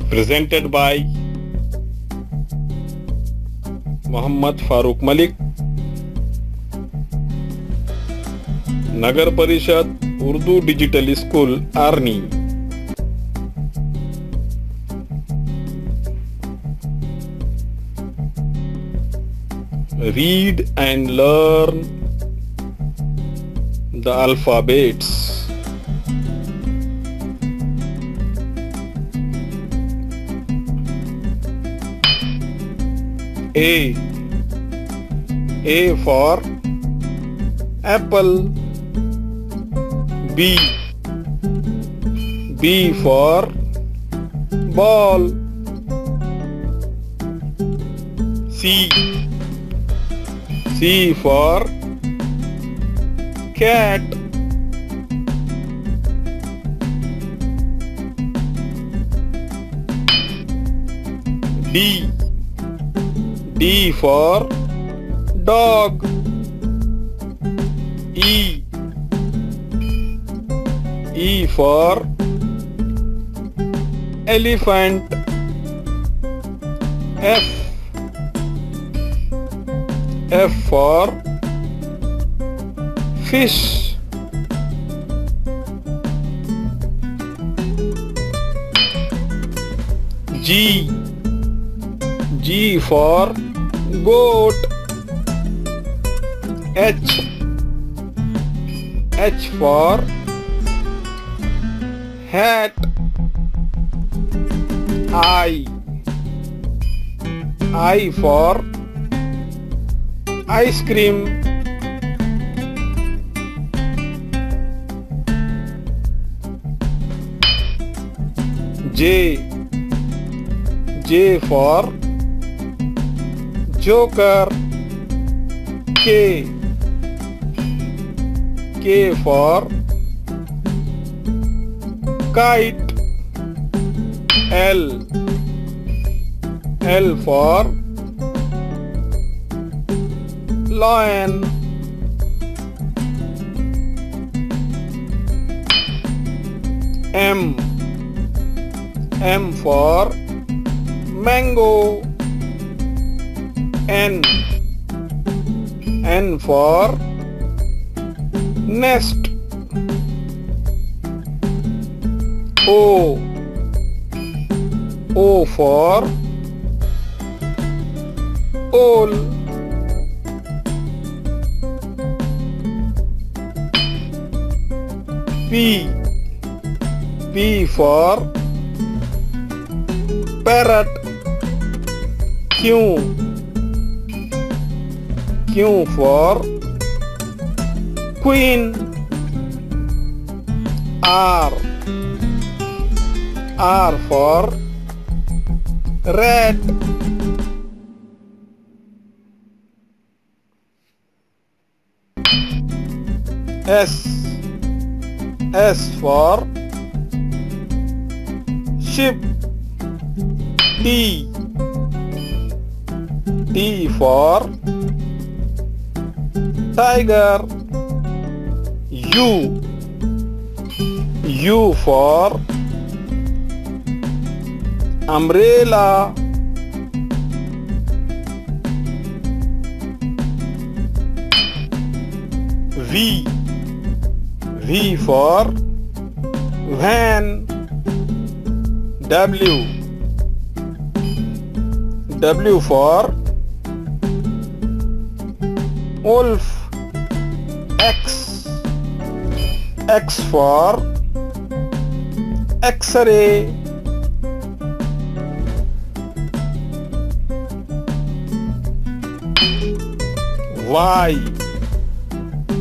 Presented by Mohammad Farooq Malik, Nagar Parishad Urdu Digital School, Arni. Read and learn the alphabets. A for apple. B for ball. C for cat. D for dog. E for elephant. F for fish. G for goat. H for hat. I for ice cream. J for joker. K for kite. L for lion. M for mango. N for nest. O for owl. P for parrot. Q for queen. R for rat. S for sheep. T for tiger. U for umbrella. V for van. W for wolf. X for X-ray.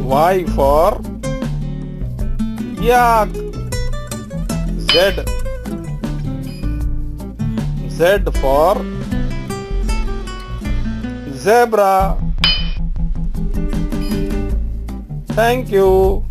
Y for yak. Z for zebra. Thank you.